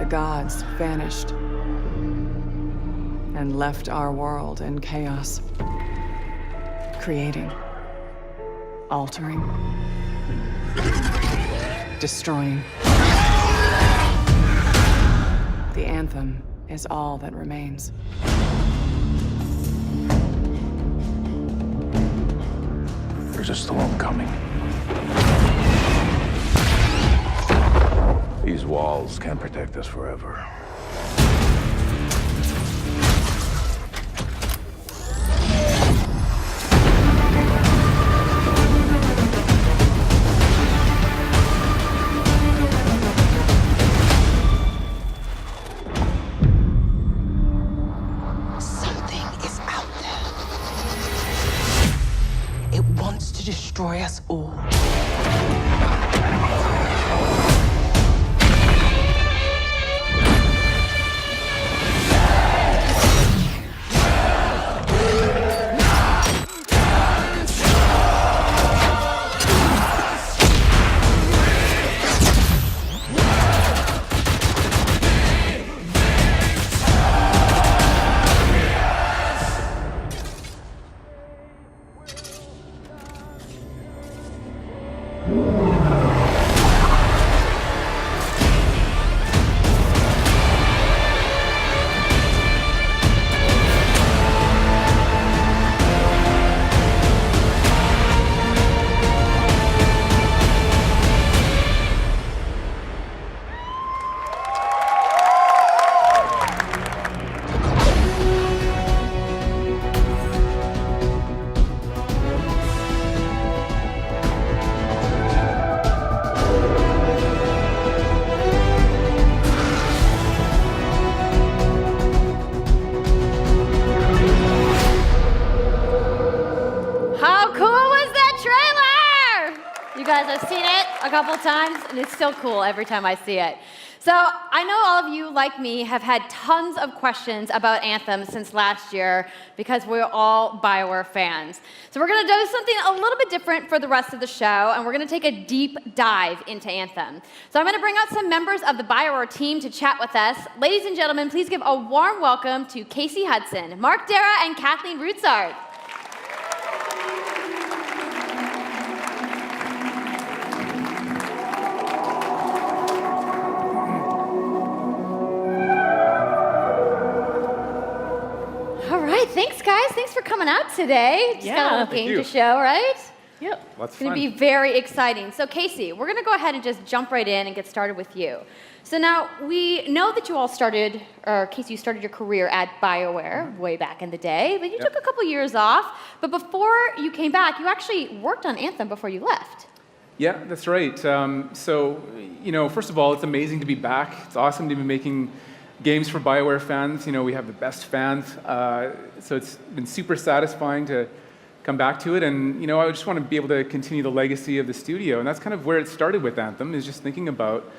the gods vanished and left our world in chaos, creating, altering, destroying. The Anthem is all that remains. There's a storm coming. These walls can't protect us forever. Something is out there. It wants to destroy us all. I've seen it a couple times, and it's still cool every time I see it. So I know all of you, like me, have had tons of questions about Anthem since last year because we're all BioWare fans. So we're going to do something a little bit different for the rest of the show, and we're going to take a deep dive into Anthem. So I'm going to bring out some members of the BioWare team to chat with us. Ladies and gentlemen, please give a warm welcome to Casey Hudson, Mark Dara, and Kathleen Rutzart. Thanks, guys. Thanks for coming out today. Just got a little game to show, right? Yep. It's going to be very exciting. So, Casey, we're going to go ahead and just jump right in and get started with you. So now, we know that you all started, or Casey, you started your career at BioWare way back in the day, but you took a couple years off. But before you came back, you actually worked on Anthem before you left. Yeah, that's right. So, first of all, it's amazing to be back. It's awesome to be making games for BioWare fans. We have the best fans, so it's been super satisfying to come back to it. And I just want to be able to continue the legacy of the studio, and that's kind of where it started with Anthem. Is just thinking about,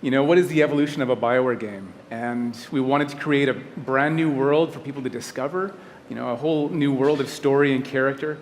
what is the evolution of a BioWare game, and we wanted to create a brand new world for people to discover, a whole new world of story and character.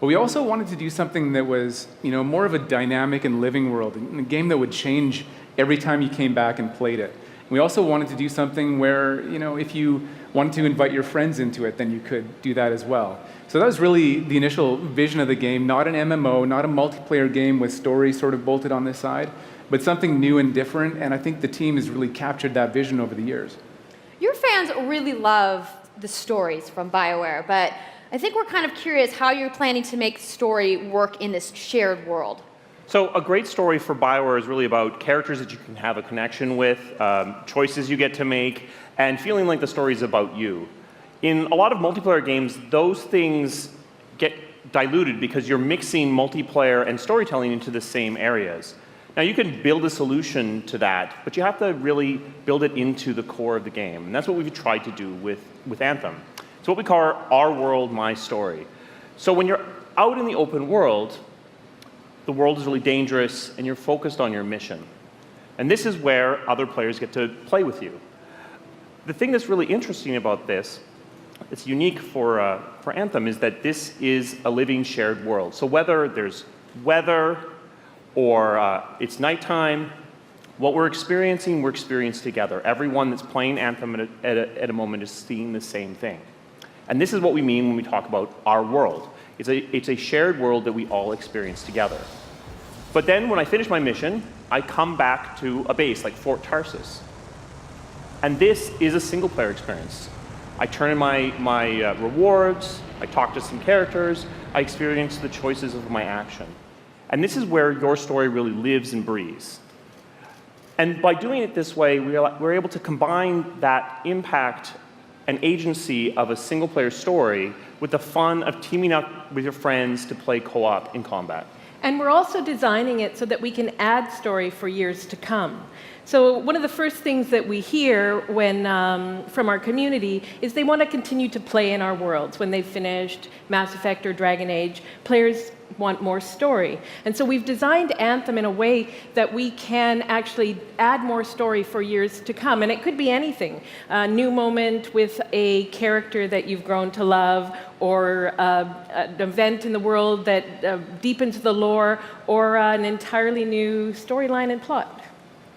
But we also wanted to do something that was, more of a dynamic and living world, and a game that would change every time you came back and played it. We also wanted to do something where, if you wanted to invite your friends into it, then you could do that as well. So that was really the initial vision of the game, not an MMO, not a multiplayer game with story sort of bolted on this side, but something new and different, and I think the team has really captured that vision over the years. Your fans really love the stories from BioWare, but I think we're kind of curious how you're planning to make story work in this shared world. So a great story for BioWare is really about characters that you can have a connection with, choices you get to make, and feeling like the story is about you. In a lot of multiplayer games, those things get diluted because you're mixing multiplayer and storytelling into the same areas. Now, you can build a solution to that, but you have to really build it into the core of the game. And that's what we've tried to do with Anthem. It's what we call our world, my story. So when you're out in the open world, the world is really dangerous, and you're focused on your mission. And this is where other players get to play with you. The thing that's really interesting about this, it's unique for Anthem, is that this is a living shared world. So whether there's weather, or it's nighttime, What we're experiencing together. Everyone that's playing Anthem at a moment is seeing the same thing. And this is what we mean when we talk about our world. It's a shared world that we all experience together. But then when I finish my mission, I come back to a base like Fort Tarsus. And this is a single-player experience. I turn in my rewards, I talk to some characters, I experience the choices of my action. And this is where your story really lives and breathes. And by doing it this way, we're able to combine that impact and agency of a single-player story with the fun of teaming up with your friends to play co-op in combat. And we're also designing it so that we can add story for years to come. So one of the first things that we hear from our community is they want to continue to play in our worlds. When they've finished Mass Effect or Dragon Age, players want more story. And so we've designed Anthem in a way that we can actually add more story for years to come. And it could be anything. A new moment with a character that you've grown to love, or an event in the world that deepens the lore, or an entirely new storyline and plot.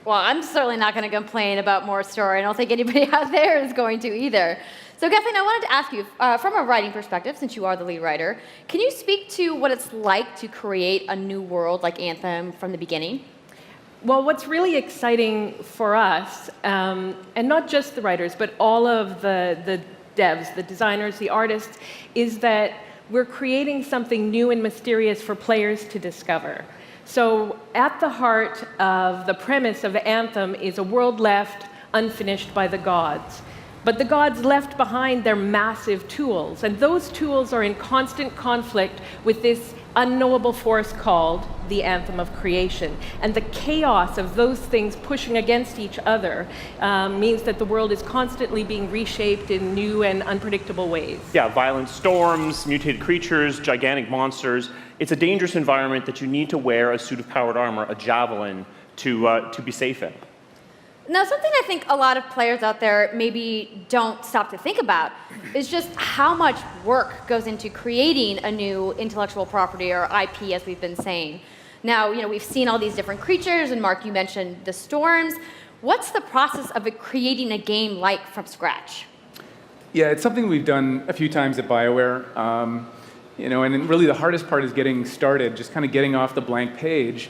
Well, I'm certainly not going to complain about more story. I don't think anybody out there is going to either. So Kathleen, I wanted to ask you, from a writing perspective, since you are the lead writer, can you speak to what it's like to create a new world like Anthem from the beginning? Well, what's really exciting for us, and not just the writers, but all of the devs, the designers, the artists, is that we're creating something new and mysterious for players to discover. So at the heart of the premise of Anthem is a world left unfinished by the gods. But the gods left behind their massive tools, and those tools are in constant conflict with this unknowable force called the Anthem of Creation. And the chaos of those things pushing against each other means that the world is constantly being reshaped in new and unpredictable ways. Yeah, violent storms, mutated creatures, gigantic monsters. It's a dangerous environment that you need to wear a suit of powered armor, a javelin, to be safe in. Now, something I think a lot of players out there maybe don't stop to think about is just how much work goes into creating a new intellectual property, or IP, as we've been saying. Now, we've seen all these different creatures, and Mark, you mentioned the storms. What's the process of creating a game like from scratch? Yeah, it's something we've done a few times at BioWare. And really the hardest part is getting started, just kind of getting off the blank page.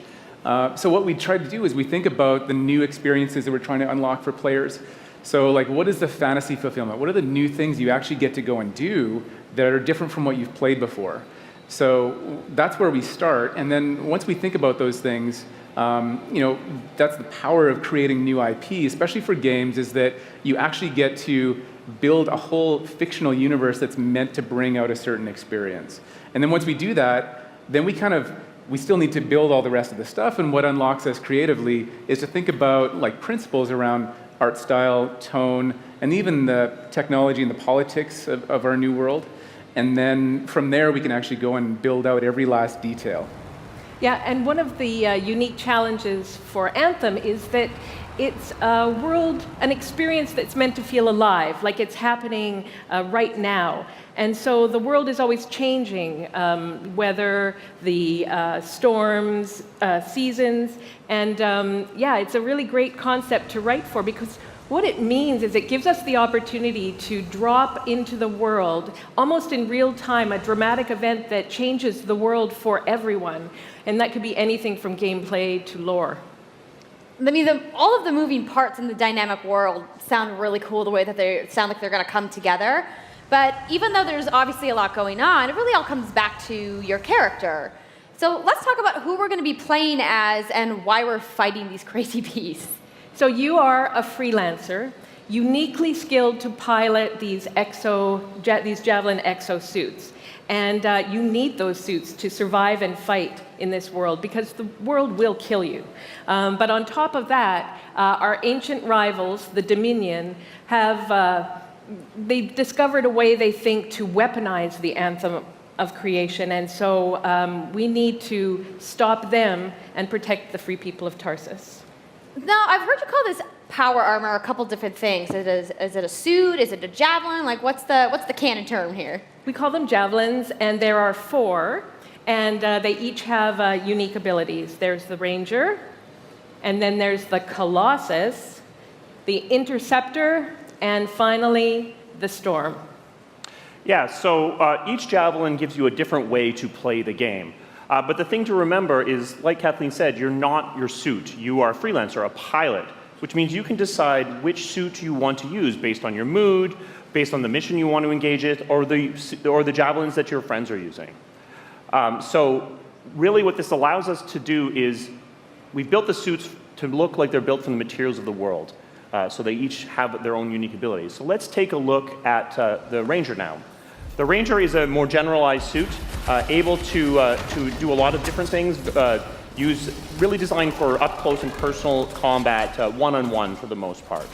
So what we try to do is we think about the new experiences that we're trying to unlock for players. So like, what is the fantasy fulfillment? What are the new things you actually get to go and do that are different from what you've played before? So that's where we start. And then once we think about those things, that's the power of creating new IP, especially for games, is that you actually get to build a whole fictional universe that's meant to bring out a certain experience. And then once we do that, then we still need to build all the rest of the stuff, and what unlocks us creatively is to think about like principles around art style, tone, and even the technology and the politics of our new world. And then from there, we can actually go and build out every last detail. Yeah, and one of the unique challenges for Anthem is that it's a world, an experience that's meant to feel alive, like it's happening right now. And so the world is always changing, whether the storms, seasons, and it's a really great concept to write for, because what it means is it gives us the opportunity to drop into the world, almost in real time, a dramatic event that changes the world for everyone. And that could be anything from gameplay to lore. I mean, all of the moving parts in the dynamic world sound really cool, the way that they sound like they're going to come together. But even though there's obviously a lot going on, it really all comes back to your character. So let's talk about who we're going to be playing as and why we're fighting these crazy beasts. So you are a freelancer, uniquely skilled to pilot these Javelin exosuits. And you need those suits to survive and fight in this world, because the world will kill you. But on top of that, our ancient rivals, the Dominion, they've discovered a way, they think, to weaponize the Anthem of Creation. And so we need to stop them and protect the free people of Tarsus. Now, I've heard you call this power armor a couple different things. Is it a suit? Is it a javelin? Like, what's the canon term here? We call them javelins, and there are 4, and they each have unique abilities. There's the Ranger, and then there's the Colossus, the Interceptor, and finally, the Storm. Yeah, so each javelin gives you a different way to play the game. But the thing to remember is, like Kathleen said, you're not your suit. You are a freelancer, a pilot, which means you can decide which suit you want to use based on your mood, based on the mission you want to engage in, or the javelins that your friends are using. So really what this allows us to do is we've built the suits to look like they're built from the materials of the world. So they each have their own unique abilities. So let's take a look at the Ranger now. The Ranger is a more generalized suit, able to do a lot of different things, really designed for up-close and personal combat, one-on-one for the most part.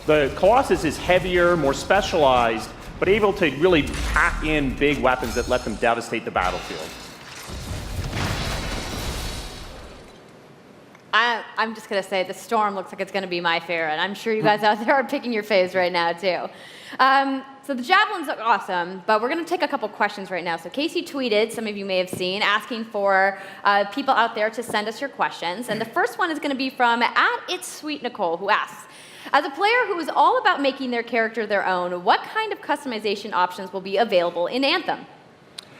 The Colossus is heavier, more specialized, but able to really pack in big weapons that let them devastate the battlefield. I'm just going to say the Storm looks like it's going to be my favorite. I'm sure you guys out there are picking your faves right now, too. So the javelins look awesome, but we're going to take a couple questions right now. So Casey tweeted, some of you may have seen, asking for people out there to send us your questions. And the first one is going to be from @It'sSweetNicole, who asks, as a player who is all about making their character their own, what kind of customization options will be available in Anthem?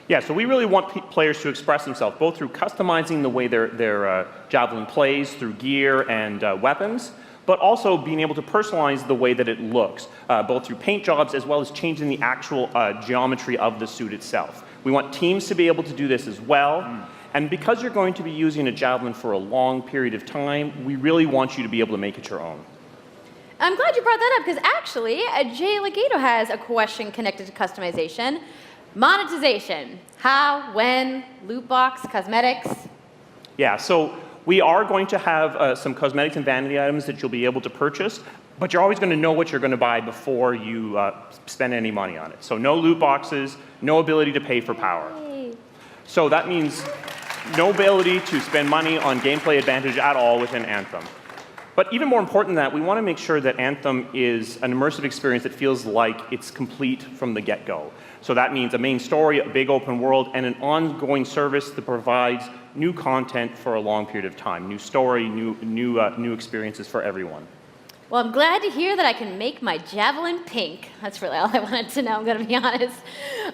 Yeah, so we really want players to express themselves, both through customizing the way their javelin plays, through gear and weapons, but also being able to personalize the way that it looks, both through paint jobs as well as changing the actual geometry of the suit itself. We want teams to be able to do this as well. And because you're going to be using a javelin for a long period of time, we really want you to be able to make it your own. I'm glad you brought that up, because actually, Jay Legato has a question connected to customization. Monetization. How, when, loot box, cosmetics? Yeah, so we are going to have some cosmetics and vanity items that you'll be able to purchase, but you're always going to know what you're going to buy before you spend any money on it. So no loot boxes, no ability to pay for power. Yay. So that means no ability to spend money on gameplay advantage at all within Anthem. But even more important than that, we want to make sure that Anthem is an immersive experience that feels like it's complete from the get-go. So that means a main story, a big open world, and an ongoing service that provides new content for a long period of time. New story, new experiences for everyone. Well, I'm glad to hear that I can make my javelin pink. That's really all I wanted to know, I'm going to be honest.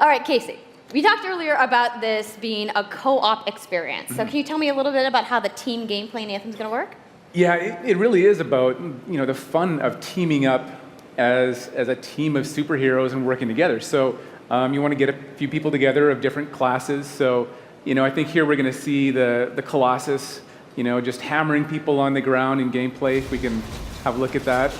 All right, Casey, we talked earlier about this being a co-op experience. So can you tell me a little bit about how the team gameplay in Anthem is going to work? Yeah, it really is about the fun of teaming up as a team of superheroes and working together. So you want to get a few people together of different classes. So I think here we're going to see the Colossus, just hammering people on the ground in gameplay. If we can have a look at that.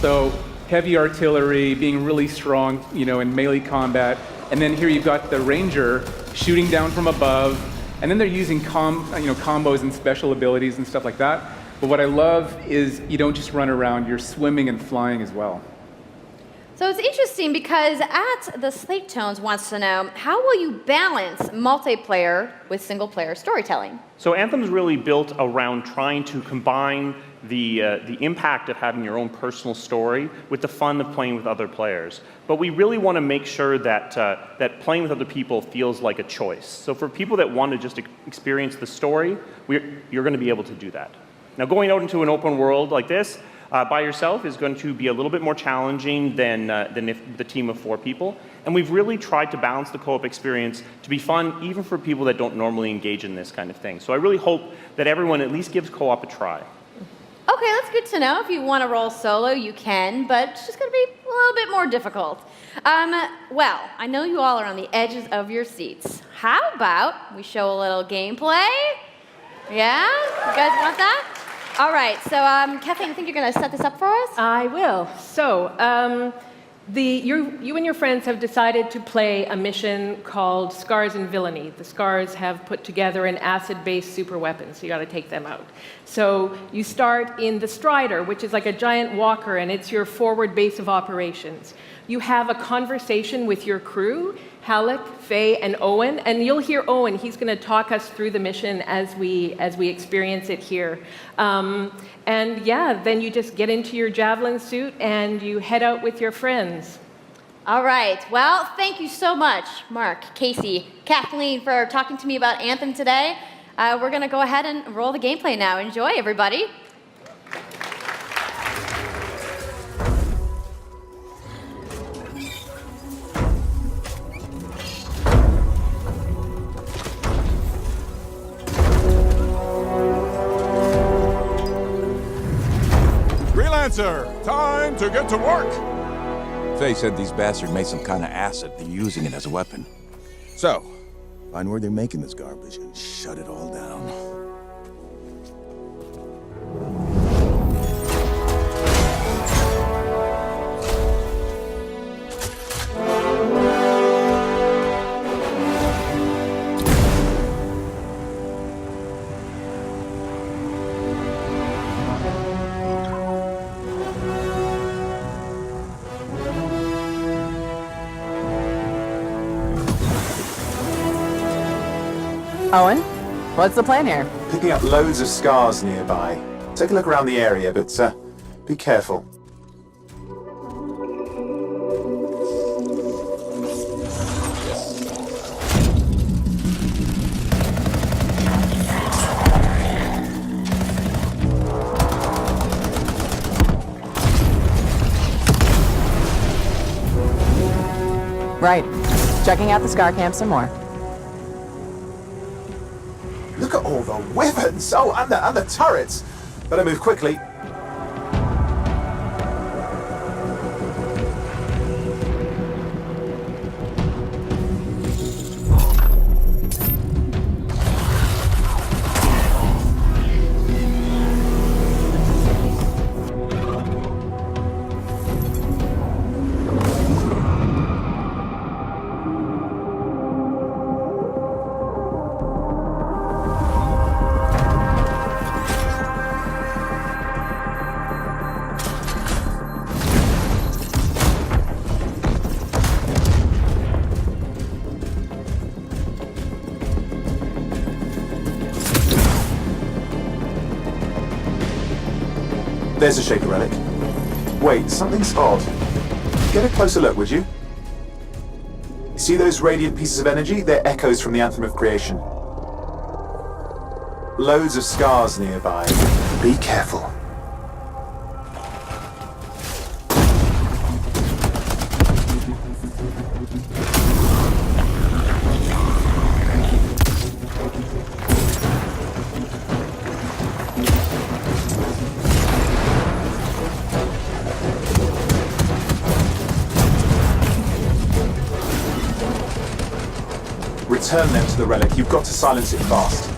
So heavy artillery, being really strong, in melee combat, and then here you've got the Ranger shooting down from above, and then they're using combos and special abilities and stuff like that. But what I love is you don't just run around, you're swimming and flying as well. So it's interesting because the Slate Tones wants to know, how will you balance multiplayer with single-player storytelling? So Anthem's really built around trying to combine the impact of having your own personal story with the fun of playing with other players. But we really want to make sure that playing with other people feels like a choice. So for people that want to just experience the story, you're going to be able to do that. Now, going out into an open world like this by yourself is going to be a little bit more challenging than if the team of 4 people. And we've really tried to balance the co-op experience to be fun, even for people that don't normally engage in this kind of thing. So I really hope that everyone at least gives co-op a try. Okay, that's good to know. If you want to roll solo, you can, but it's just going to be a little bit more difficult. Well, I know you all are on the edges of your seats. How about we show a little gameplay? Yeah? You guys want that? All right, so Kathleen, I think you're going to set this up for us? I will. So, you and your friends have decided to play a mission called Scars and Villainy. The Scars have put together an acid-based super weapon, so you got to take them out. So you start in the Strider, which is like a giant walker, and it's your forward base of operations. You have a conversation with your crew, Halleck, Faye, and Owen, and you'll hear Owen. He's going to talk us through the mission as we experience it here. And yeah, then you just get into your javelin suit and you head out with your friends. All right. Well, thank you so much, Mark, Casey, Kathleen, for talking to me about Anthem today. We're going to go ahead and roll the gameplay now. Enjoy, everybody. Freelancer, time to get to work! Faye said these bastards made some kind of acid. They're using it as a weapon. So, find where they're making this garbage and shut it all down. Owen, what's the plan here? Picking up loads of scars nearby. Take a look around the area, but be careful. Right. Checking out the Scar Camp some more. Look at all the weapons! Oh, and the turrets! Better move quickly. There's a Shaper relic. Wait, something's odd. Get a closer look, would you? See those radiant pieces of energy? They're echoes from the Anthem of Creation. Loads of scars nearby. Be careful. Return them to the relic. You've got to silence it fast.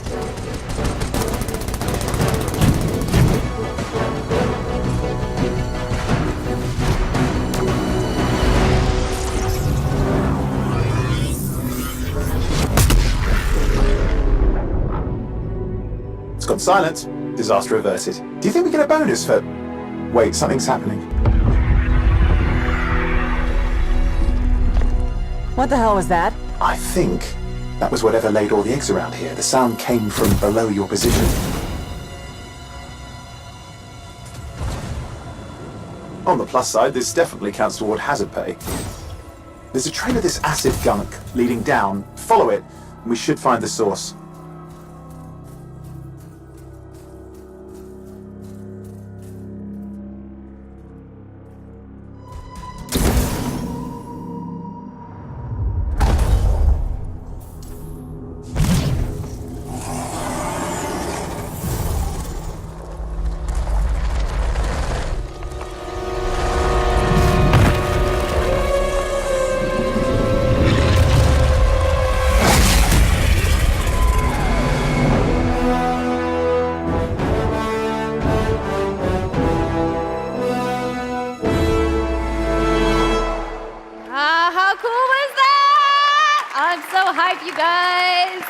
It's gone silent. Disaster averted. Do you think we get a bonus for... Wait, something's happening. What the hell was that? I think that was whatever laid all the eggs around here. The sound came from below your position. On the plus side, this definitely counts toward hazard pay. There's a trail of this acid gunk leading down. Follow it, and we should find the source. How cool was that? I'm so hyped, you guys.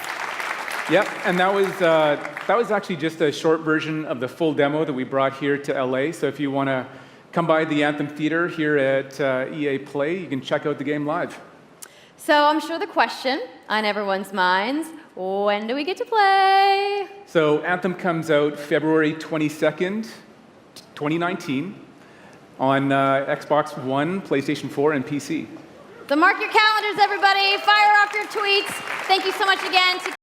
Yep, and that was actually just a short version of the full demo that we brought here to LA. So if you want to come by the Anthem Theater here at EA Play, you can check out the game live. So I'm sure the question on everyone's minds, when do we get to play? So Anthem comes out February 22nd, 2019 on Xbox One, PlayStation 4, and PC. So mark your calendars, everybody. Fire off your tweets. Thank you so much again to